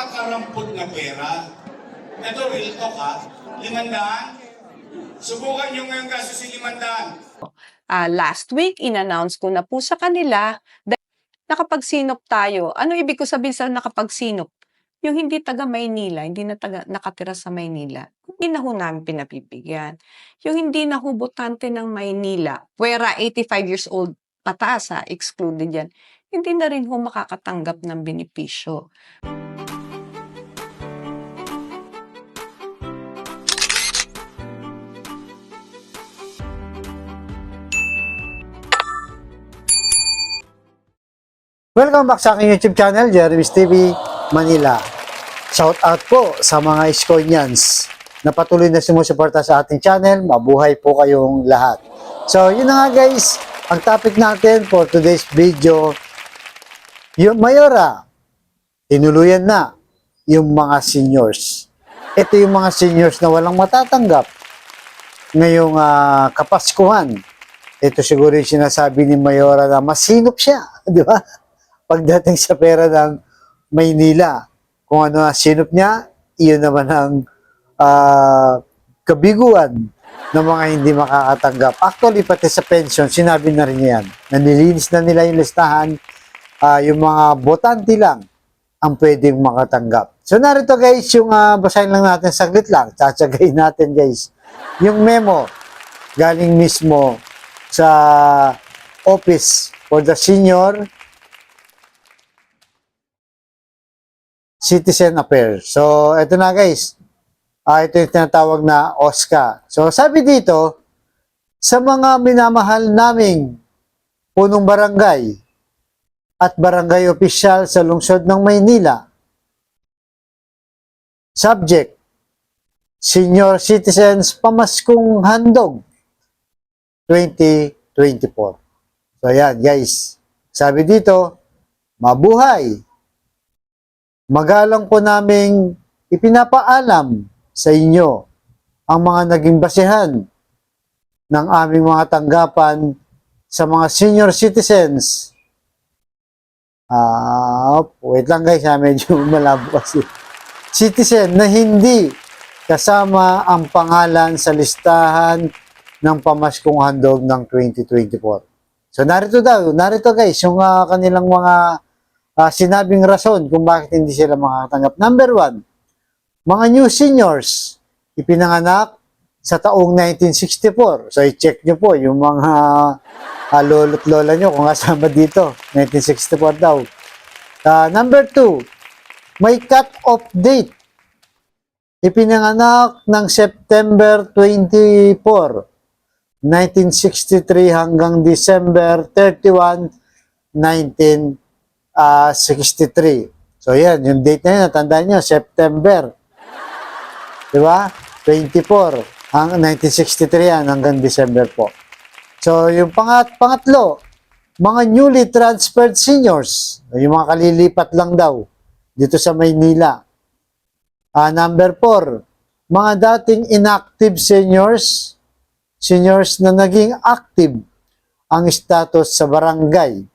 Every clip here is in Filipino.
nakakarampot na pera. Ito, real talk ha. 500. Subukan nyo ngayong gastusin 500. Last week, in-announce ko na po sa kanila nakapagsinop tayo. Ano ibig ko sabihin sa nakapagsinop? Yung hindi taga Maynila, hindi na nakatira sa Maynila, hindi na ho namin pinapibigyan. Yung hindi na ho botante ng Maynila, pwera 85 years old, pataas excluded yan, hindi na rin ho makakatanggap ng benepisyo. Welcome back sa aking YouTube channel, Jeremy's TV Manila. Shout out po sa mga Iskonians na patuloy na sumusuporta sa ating channel. Mabuhay po kayong lahat. So, yun na nga guys, ang topic natin for today's video, yung Mayora, tinuluyan na yung mga seniors. Ito yung mga seniors na walang matatanggap ngayong Kapaskuhan. Ito siguro yung sinasabi ni Mayora na masinop siya, di ba? Pagdating sa pera ng Maynila, kung ano ang sinop niya, iyon naman ang kabiguan ng mga hindi makakatanggap. Actually, pati sa pension, sinabi na rin yan. Nanilinis na nila yung listahan, yung mga botante lang ang pwedeng makatanggap. So, narito guys, yung basahin lang natin saglit lang. Tsatsagayin natin guys. Yung memo, galing mismo sa Office for the Senior Citizen Affairs. So, ito na guys. Ito yung tinatawag na OSCA. So, sabi dito, sa mga minamahal naming punong barangay at barangay opisyal sa lungsod ng Maynila, subject, Senior Citizens Pamaskong Handog 2024. So, ayan guys. Sabi dito, mabuhay! Magalang po naming ipinapaalam sa inyo ang mga naging basehan ng aming mga tanggapan sa mga senior citizens. Wait lang guys, medyo malabo kasi. Citizen na hindi kasama ang pangalan sa listahan ng Pamaskong Handog ng 2024. So narito guys, yung kanilang mga sinabing rason kung bakit hindi sila makakatanggap. Number 1, mga new seniors ipinanganak sa taong 1964. So, i-check nyo po yung mga lolo't lola nyo kung kasama dito. 1964 daw. Number 2, may cut-off date. Ipinanganak ng September 24, 1963 hanggang December 31, 1963. So, yan. Yung date na yun, natandaan nyo, September. Diba? 24. 1963 yan, hanggang December po. So, yung pangatlo, mga newly transferred seniors. Yung mga kalilipat lang daw dito sa Maynila. Number 4, mga dating inactive seniors na naging active ang status sa barangay.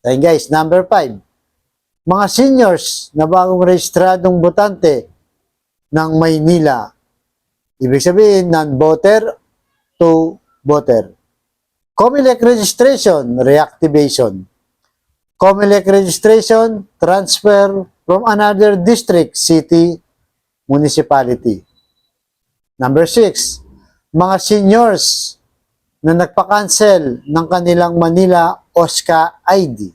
Then guys, number 5, mga seniors na bagong rehistradong botante ng Maynila. Ibig sabihin, non-voter to voter. COMELEC registration, reactivation. COMELEC registration, transfer from another district, city, municipality. Number 6, mga seniors na nagpa-cancel ng kanilang Manila OSCA ID.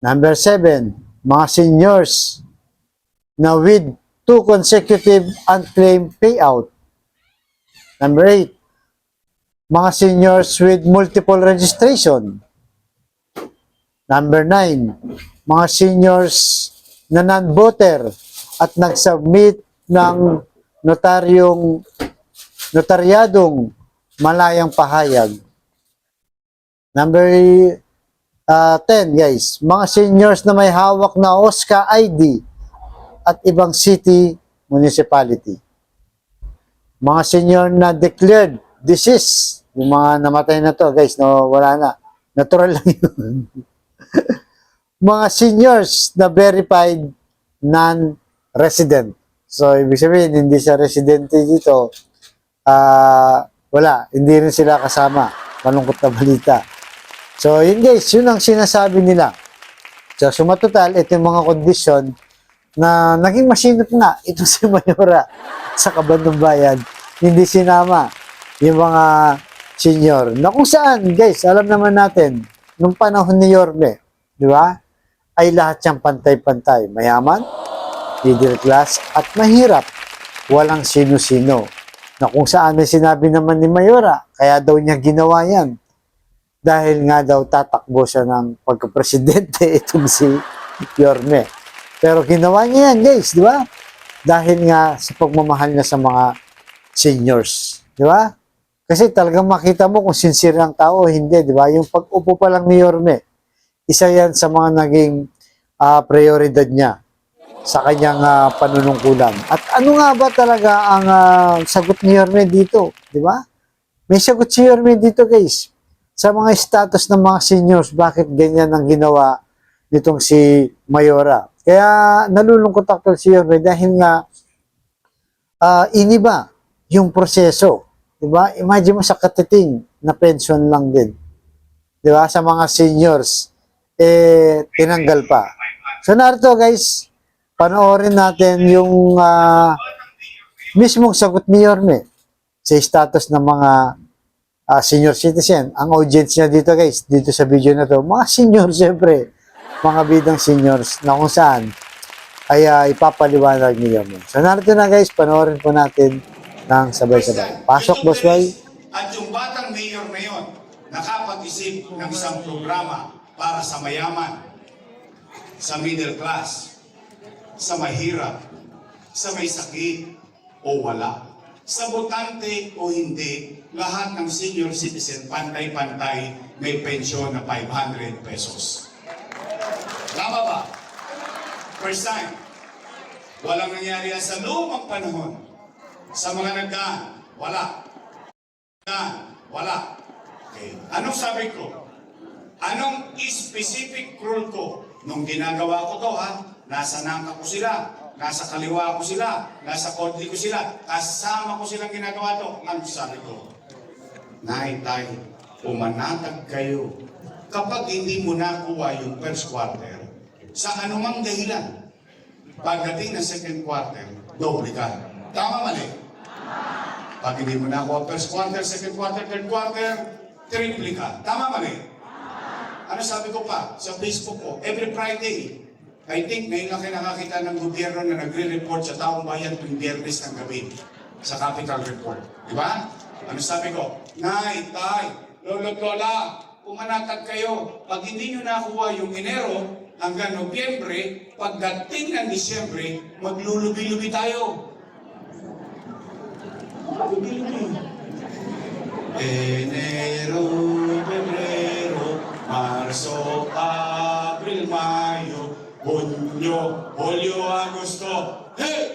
Number 7, mga seniors na with 2 consecutive unclaimed payout. Number 8, mga seniors with multiple registration. Number 9, mga seniors na non-voter at nag-submit ng notaryadong malayang pahayag. Number 10 guys, mga seniors na may hawak na OSCA ID at ibang city, municipality. Mga senior na declared deceased, yung mga namatay na to guys, no, wala na, natural lang yun. Mga seniors na verified non-resident. So, ibig sabihin, hindi siya residente dito. Wala, hindi rin sila kasama. Malungkot na balita. So, yun guys, yun ang sinasabi nila. So, sumatotal, ito yung mga kondisyon na naging masinop nga ito si Mayora sa Kabandong Bayan. Hindi sinama yung mga senior. Na kung saan, guys, alam naman natin, nung panahon ni Yorme, di ba, ay lahat siyang pantay-pantay. Mayaman, middle class, at mahirap. Walang sino-sino. Na kung saan ay sinabi naman ni Mayora, kaya daw niya ginawa yan. Dahil nga daw tatakbo siya ng pagka-presidente itong si Yorme. Pero ginawa niya yan, guys, di ba? Dahil nga sa pagmamahal niya sa mga seniors. Di ba? Kasi talagang makita mo kung sincere ang tao o hindi, di ba? Yung pag-upo pa lang ni Yorme, isa yan sa mga naging prioridad niya sa kanyang panunungkulan. At ano nga ba talaga ang sagot ni Yorme dito? Di ba? May sagot si Yorme dito, guys. Sa mga status ng mga seniors, bakit ganyan ang ginawa nitong si Mayora? Kaya nalulungkot ako si Yorme dahil nga iniba yung proseso. Diba? Imagine mo sa katiting na pension lang din. Diba? Sa mga seniors, tinanggal pa. So narito guys, panoorin natin yung mismong sagot ni Yorme sa status ng mga senior citizen. Ang audience niya dito guys, dito sa video na to, mga senior siyempre. Mga bidang seniors na kung saan ay ipapaliwanag ni Yorme. So narito na guys, panoorin po natin ng sabay-sabay. Pasok, Boss Boy. At yung batang mayor na yon, nakapag-isip ng isang programa para sa mayaman, sa middle class, sa mahirap, sa may sakit o wala, sa botante o hindi, lahat ng senior citizen pantay-pantay may pensyon na 500 pesos. Tama ba? First time. Walang nangyari yan sa lumang panahon. Sa mga nagdaan, wala. Wala. Okay. Anong sabi ko? Anong specific rule ko? Nung ginagawa ko to, nasa nangka ko sila, nasa kaliwa ko sila, nasa kodli ko sila, kasama ko silang ginagawa to. Anong sabi ko? Tay, umanatag kayo. Kapag hindi mo nakuha yung first quarter, sa anumang dahilan, pagdating ng second quarter, doble ka. Tama, mali? Pag hindi mo nakuha first quarter, second quarter, third quarter, triple ka. Tama, mali? Ano sabi ko pa sa Facebook ko? Every Friday, I think ngayon lang kayo nakakita ng gobyerno na nagre-report sa taong bayan tuwing Biyernes ng gabi sa Capital Report. Di ba? Ano sabi ko? Nay, tay, lolo't lola, pumanatag kayo. Pag hindi nyo nakuha yung Enero hanggang Nobyembre, pagdating ng Disyembre, maglulubi-lubi tayo. Lubi-lubi. Enero, Pebrero, Marso, Abril, Mayo, Junyo, Hulyo, Agosto. Hey!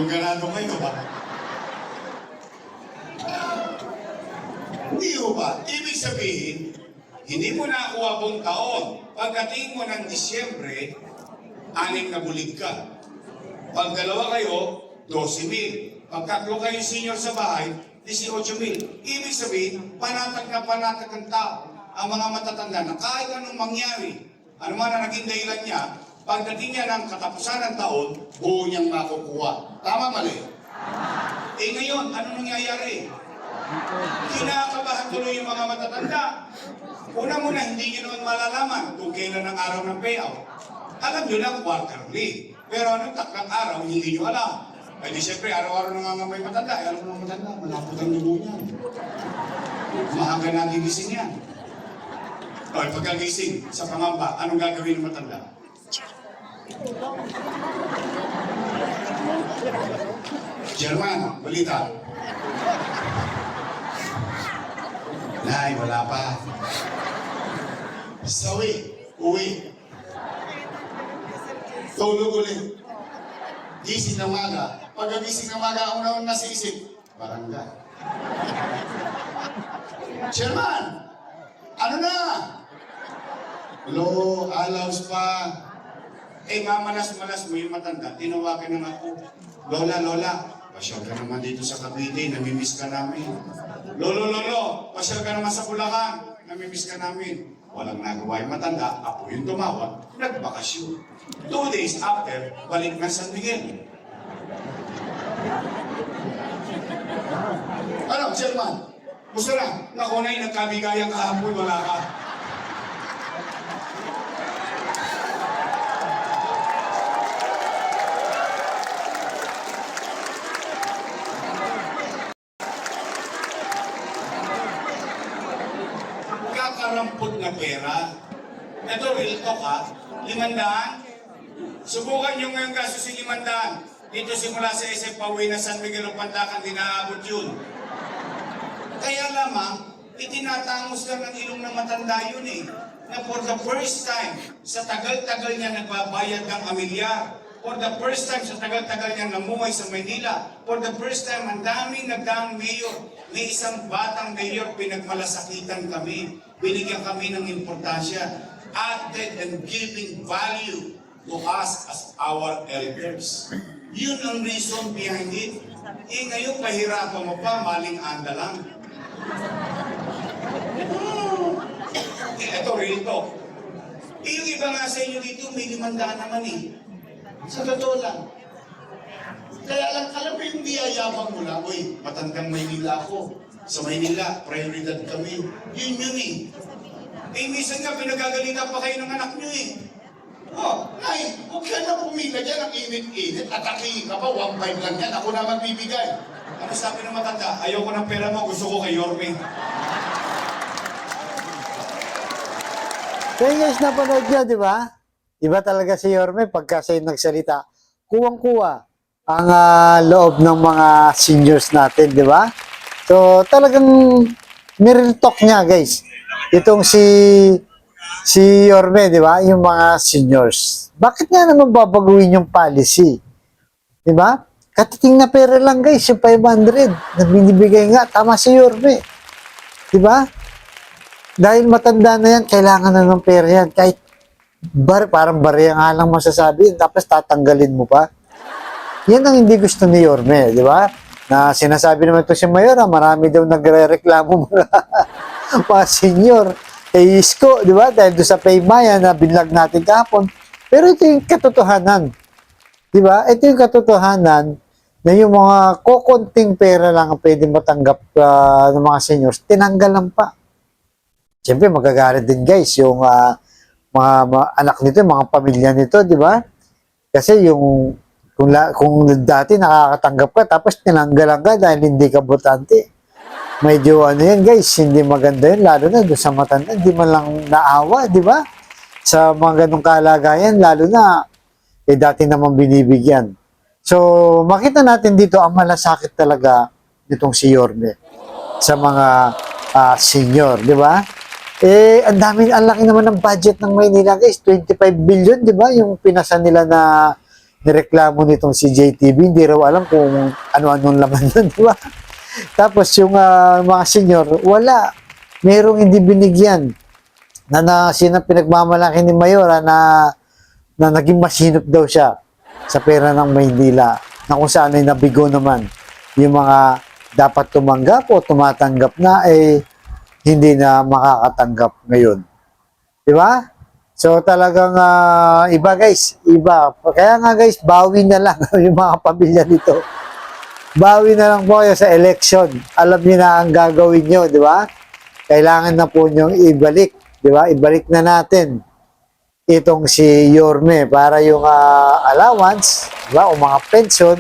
Ganado kayo ba? Hindi ho ba? Ibig sabihin, hindi mo nakuha buong taon. Pagdating mo ng Disyembre, 6 na bulig ka. Pag dalawa kayo, 12,000. Pagkatlo kayo senior sa bahay, 18,000. Ibig sabihin, panatag na panatag ang tao. Ang mga matatanda na kahit anong mangyari, ano man ang naging dahilan niya, pagdating niya ng katapusan ng taon, buo niyang makukuha. Tama, mali? Ngayon, ano nangyayari? Kinakabahan tuloy yung mga matatanda. Una-muna, hindi nyo naman malalaman kung kailan ang araw ng payout. Alam nyo lang, quarterly. Pero anong taklang araw, hindi nyo alam. Ay di siyempre, araw-araw nangangamay matanda. Alam mo ng matanda, malapot ang dugo niyan. Maaga nagigising yan. O, pagkagising sa pangamba, anong gagawin ng matanda? Chairman, balita. Nay, wala pa. Sawi, uwi. Tulog ulit. Gising ng maga. Pagkagising ng maga, ang unang nasa isip, barangay. Chairman, ano na? Hello, alaws pa. Eh, mamalas-malas mo yung matanda. Tinawagan na ako. Lola, pasyal ka naman dito sa Cavite. Namimiss ka namin. Lolo, pasyal ka naman sa Bulacan. Namimiss ka namin. Walang nagawa yung matanda. Ako yung tumawag. Nagbakasyon. 2 days after, balik na San Miguel. Ano, Chairman? Gusto na? Naku na yung nagkabigayang kahapon. Wala ka. Kakarampot na pera. Ito, real talk ha. 500. Subukan nyo ngayon gastos yung 500. Dito simula sa SF pauwi na San Miguel o Pandacan, di naaabot yun. Kaya lamang, itinatangos lang ng ilong ng matanda yun eh. Na for the first time, sa tagal-tagal niya nagbabayad ng amilyar. For the first time, sa tagal-tagal niya namuhay sa Maynila. For the first time, ang daming nagdaang mayor. May isang batang mayor, pinagmalasakitan kami. Binigyan kami ng importansya. Added and giving value to us as our elders. Yun ang reason behind it. Eh ngayon, pahirapan mo pa, maling anda lang. Ito, real talk. Eh, yung iba nga sa inyo dito, may 500 naman eh. Sa totoo lang. Kaya lang, alam mo yung niyayabang mo lang, uy, matandang Maynila ako. Sa Maynila, prioridad kami. Yun eh. Eh, minsan nga, pinagagalitan pa kayo ng anak nyo eh. Oh, Nay, huwag ka na pumila dyan ang init-init at aki ka pa, 1.5 lang yan, ako na magbibigay. Ano sabi ng matanda? Ayoko ng pera mo, gusto ko kay Yorme. Kaya guys, napanood nyo, di ba? Iba talaga si Yorme pagka siya nagsalita. Kuwang-kuwa ang loob ng mga seniors natin, di ba? So, talagang nireal talk niya, guys. Itong si Yorme, di ba? Yung mga seniors. Bakit nga naman babaguhin yung policy? Di ba? Katiting na pera lang, guys. Yung 500 na binibigay nga. Tama si Yorme. Di ba? Dahil matanda na yan, kailangan na ng pera yan. Kahit parang bariya nga lang masasabi, tapos tatanggalin mo pa. Yan ang hindi gusto ni Yorme, di ba? Na sinasabi naman ito si Mayora, marami daw nagre-reklamo mga senior. Kay Isko, di ba? Dahil doon sa Paymaya na binlag natin kahapon. Pero ito yung katotohanan. Di ba? Ito yung katotohanan na yung mga kokonting pera lang ang pwede matanggap ng mga seniors, tinanggalan pa. Siyempre, magagalit din guys yung mga anak nito, mga pamilya nito, di ba? Kasi yung kung dati nakakatanggap ka tapos tinanggalan ka dahil hindi ka botante. Medyo ano yan guys, hindi maganda yun, lalo na doon sa matanda, hindi man lang naawa, di ba? Sa mga ganong kalagayan, lalo na, dati naman binibigyan. So, makita natin dito, ang malasakit talaga nitong si Yorme sa mga senior, di ba? Ang laki naman ng budget ng Maynila guys, 25 billion, di ba? Yung pinasa nila na nireklamo nitong si JTB, hindi raw alam kung ano-anong laman nun, di ba? Tapos yung mga senior, wala. Merong hindi binigyan na pinagmamalaki ni Mayora na naging masinop daw siya sa pera ng Maynila na kung saan ay nabigo naman yung mga dapat tumanggap o tumatanggap na hindi na makakatanggap ngayon. Di ba? So talagang iba guys, iba. Kaya nga guys, bawi na lang yung mga pamilya nito. Bawi na lang po kayo sa election. Alam niyo na ang gagawin niyo, di ba? Kailangan na po niyong ibalik, di ba? Ibalik na natin itong si Yorme para yung allowance, di ba? O mga pension,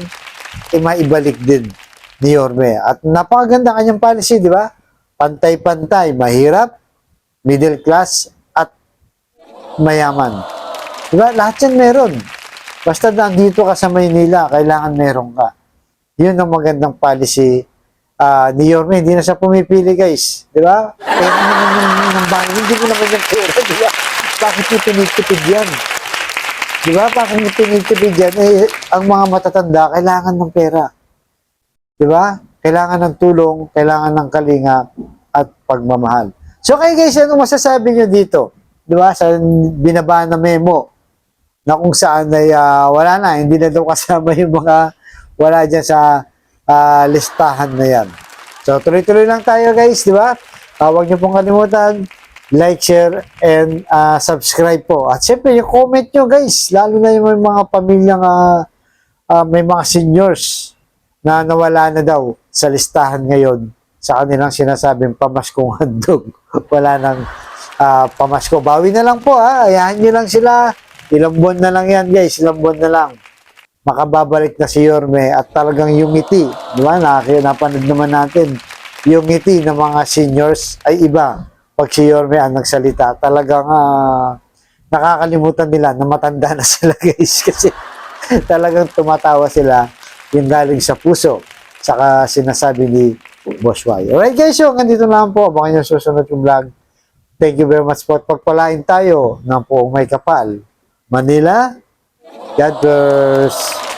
maibalik din ni Yorme. At napakaganda kanyang policy, di ba? Pantay-pantay, mahirap, middle class, at mayaman. Di ba? Lahat yan meron. Basta nandito ka sa Maynila, kailangan meron ka. Yun ang magandang policy ni Yorme. Hindi na siya pumipili, guys. Di ba? Pera naman ng bahay. Hindi mo naman yung pera, di ba? Bakit yung tinitipid yan? Di ba? Bakit yung tinitipid yan? Ang mga matatanda, kailangan ng pera. Di ba? Kailangan ng tulong, kailangan ng kalinga. at pagmamahal. So kayo guys, anong masasabi nyo dito? Di ba? Sa binaba na memo na kung saan ay wala na, hindi na daw kasama yung mga wala dyan sa listahan na yan. So tuloy-tuloy lang tayo guys, di ba? Huwag nyo pong kalimutan, like, share, and subscribe po. At syempre, yung comment nyo guys, lalo na yung mga pamilyang may mga seniors na nawala na daw sa listahan ngayon sa kanilang sinasabing pamaskong handog. Wala nang pamasko. Bawi na lang po ayahan nyo lang sila. Ilang buwan na lang yan guys, ilang buwan na lang. Makababalik na si Yorme at talagang yung ngiti. Di ba? Napanood naman natin yung ngiti ng mga seniors ay iba. Pag si Yorme ang nagsalita, talagang nakakalimutan nila na matanda na sila guys kasi talagang tumatawa sila yung galing sa puso saka sinasabi ni Boss Y. Alright guys, so nandito lang po. Abangan nyo susunod yung vlog. Thank you very much po. Pagpalain tayo ng poong may kapal. Manila, God bless.